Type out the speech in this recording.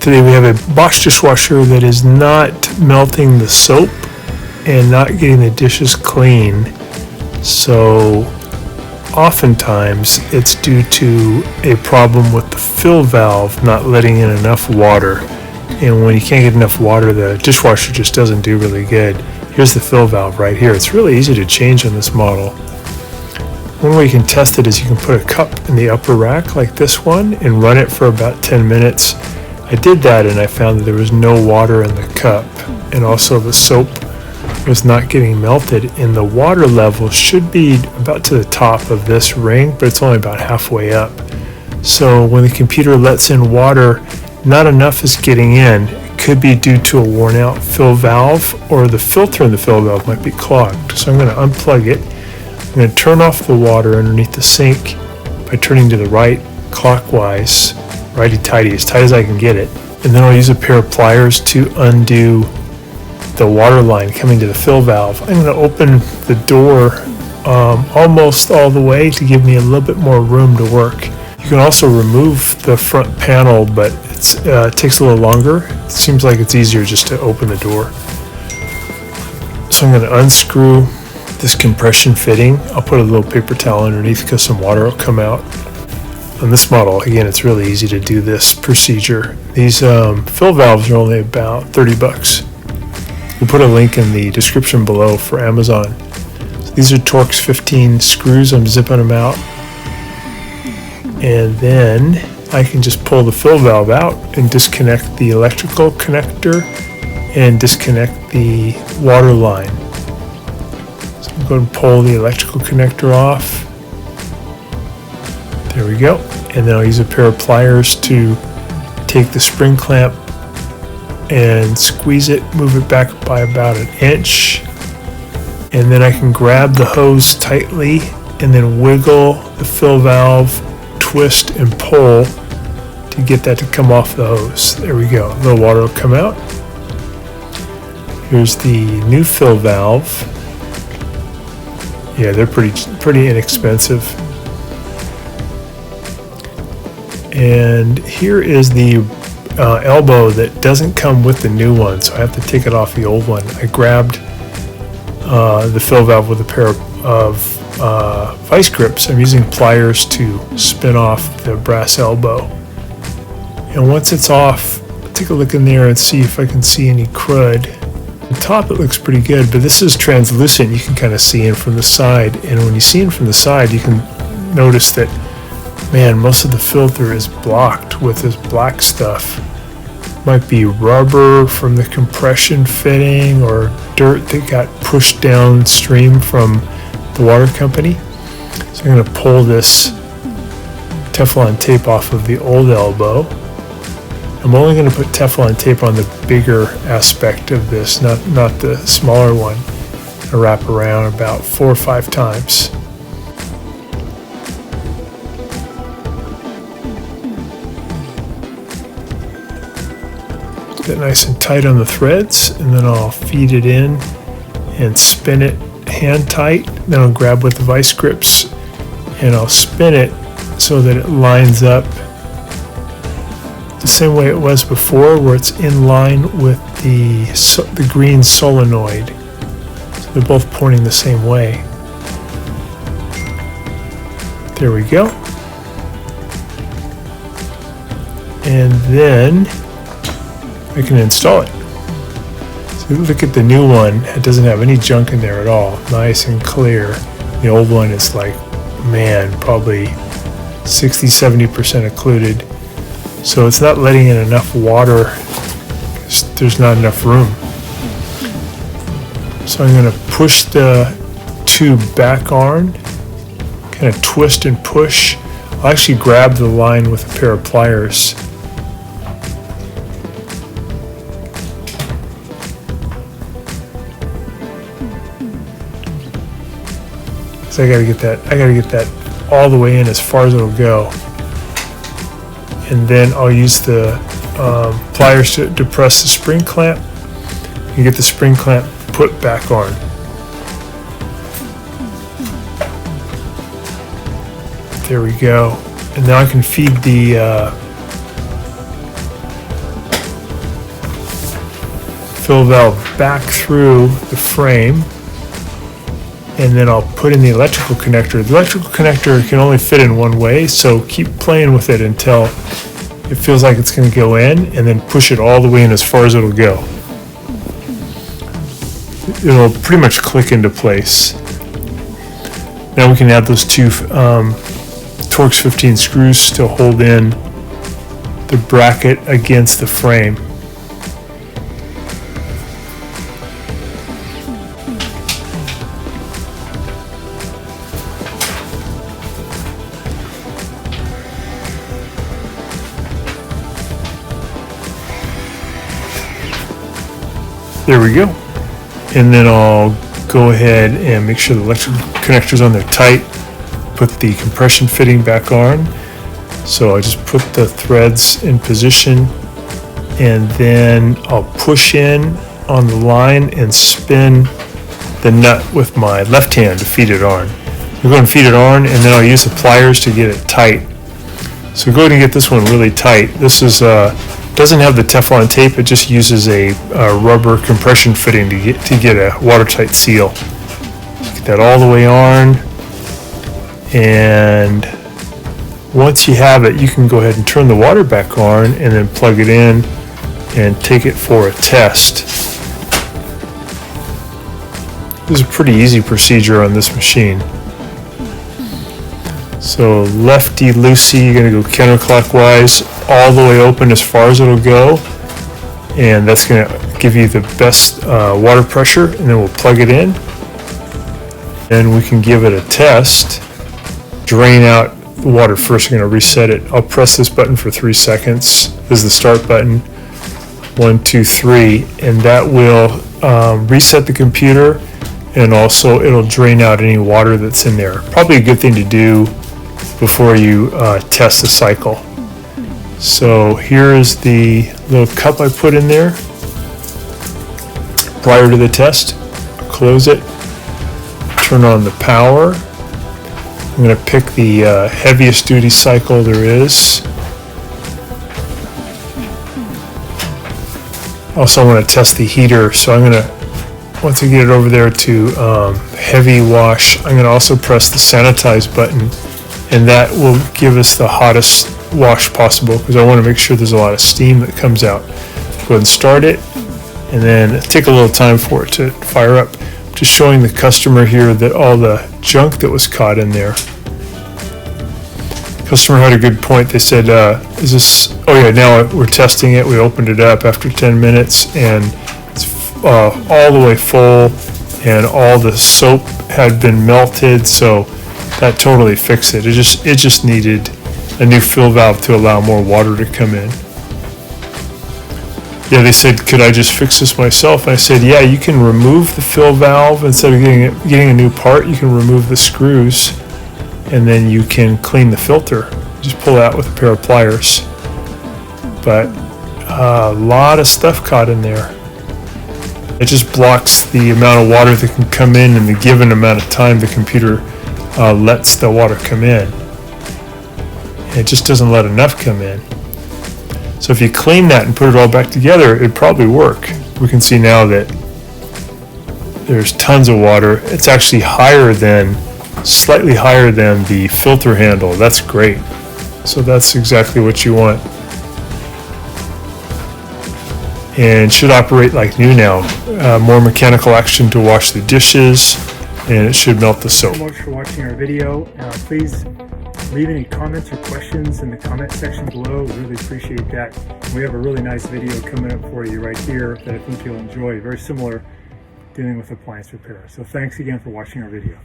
Today we have a Bosch dishwasher that is not melting the soap and not getting the dishes clean. So oftentimes it's due to a problem with the fill valve not letting in enough water. And when you can't get enough water, the dishwasher just doesn't do really good. Here's the fill valve right here. It's really easy to change on this model. One way you can test it is you can put a cup in the upper rack like this one and run it for about 10 minutes. I did that and I found that there was no water in the cup, and also the soap was not getting melted, and the water level should be about to the top of this ring, but it's only about halfway up. So when the computer lets in water, not enough is getting in. It could be due to a worn out fill valve, or the filter in the fill valve might be clogged. So I'm going to unplug it. I'm going to turn off the water underneath the sink by turning to the right clockwise, righty-tighty, as tight as I can get it. And then I'll use a pair of pliers to undo the water line coming to the fill valve. I'm going to open the door almost all the way to give me a little bit more room to work. You can also remove the front panel, but it takes a little longer. It seems like it's easier just to open the door. So I'm going to unscrew this compression fitting. I'll put a little paper towel underneath because some water will come out. On this model, again, it's really easy to do this procedure. These fill valves are only about 30 bucks. We'll put a link in the description below for Amazon. So these are Torx 15 screws. I'm zipping them out. And then I can just pull the fill valve out and disconnect the electrical connector and disconnect the water line. So I'm going to pull the electrical connector off. There we go. And then I'll use a pair of pliers to take the spring clamp and squeeze it, move it back by about an inch. And then I can grab the hose tightly and then wiggle the fill valve, twist and pull to get that to come off the hose. There we go. A little water will come out. Here's the new fill valve. Yeah, they're pretty inexpensive. And here is the elbow that doesn't come with the new one, so I have to take it off the old one. I grabbed the fill valve with a pair of vice grips. I'm using pliers to spin off the brass elbow. And once it's off, I'll take a look in there and see if I can see any crud. The top, it looks pretty good, but this is translucent. You can kind of see in from the side, and when you see in from the side, you can notice that, man, most of the filter is blocked with this black stuff. Might be rubber from the compression fitting or dirt that got pushed downstream from the water company. So I'm going to pull this Teflon tape off of the old elbow. I'm only going to put Teflon tape on the bigger aspect of this, not the smaller one. I wrap around about 4 or 5 times. Get it nice and tight on the threads, and then I'll feed it in and spin it hand tight. Then I'll grab with the vice grips and I'll spin it so that it lines up the same way it was before, where it's in line with the green solenoid. So they're both pointing the same way. There we go. And then I can install it. So look at the new one. It doesn't have any junk in there at all. Nice and clear. The old one is like, man, probably 60-70% occluded. So it's not letting in enough water because there's not enough room. So I'm going to push the tube back on, kind of twist and push. I'll actually grab the line with a pair of pliers. So I gotta get that all the way in as far as it'll go. And then I'll use the pliers to depress the spring clamp and get the spring clamp put back on. There we go. And now I can feed the fill valve back through the frame, and then I'll put in the electrical connector. The electrical connector can only fit in one way, so keep playing with it until it feels like it's going to go in, and then push it all the way in as far as it'll go. It'll pretty much click into place. Now we can add those two Torx 15 screws to hold in the bracket against the frame. There we go. And then I'll go ahead and make sure the electrical connectors on there tight. Put the compression fitting back on. So I just put the threads in position, and then I'll push in on the line and spin the nut with my left hand to feed it on. I'm going to feed it on, and then I'll use the pliers to get it tight. So go ahead and get this one really tight. This is doesn't have the Teflon tape, it just uses a rubber compression fitting to get a watertight seal. Get that all the way on, and once you have it, you can go ahead and turn the water back on and then plug it in and take it for a test. This is a pretty easy procedure on this machine. So lefty-loosey, you're going to go counterclockwise all the way open as far as it'll go, and that's going to give you the best water pressure, and then we'll plug it in, and we can give it a test. Drain out the water first. I'm going to reset it. I'll press this button for 3 seconds. This is the start button. 1, 2, 3, and that will reset the computer, and also it'll drain out any water that's in there. Probably a good thing to do before you test the cycle. So here is the little cup I put in there prior to the test. Close it, turn on the power. I'm going to pick the heaviest duty cycle there is. Also, I want to test the heater, so I'm going to, once I get it over there to heavy wash, I'm going to also press the sanitize button, and that will give us the hottest wash possible, because I want to make sure there's a lot of steam that comes out. Go ahead and start it, and then take a little time for it to fire up. Just showing the customer here that all the junk that was caught in there. Customer had a good point. They said, is this, oh yeah, now we're testing it. We opened it up after 10 minutes, and it's all the way full, and all the soap had been melted, so that totally fixed it. It just needed a new fill valve to allow more water to come in. Yeah, they said, could I just fix this myself? And I said, yeah, you can remove the fill valve. Instead of getting a new part, you can remove the screws, and then you can clean the filter. Just pull it out with a pair of pliers. But a lot of stuff caught in there. It just blocks the amount of water that can come in in the given amount of time the computer lets the water come in. It just doesn't let enough come in. So if you clean that and put it all back together, it'd probably work. We can see now that there's tons of water. It's actually slightly higher than the filter handle. That's great. So that's exactly what you want. And should operate like new now. More mechanical action to wash the dishes, and it should melt the soap. Thank you so much for watching our video. Please leave any comments or questions in the comment section below. We really appreciate that. We have a really nice video coming up for you right here that I think you'll enjoy. Very similar, dealing with appliance repair. So thanks again for watching our video.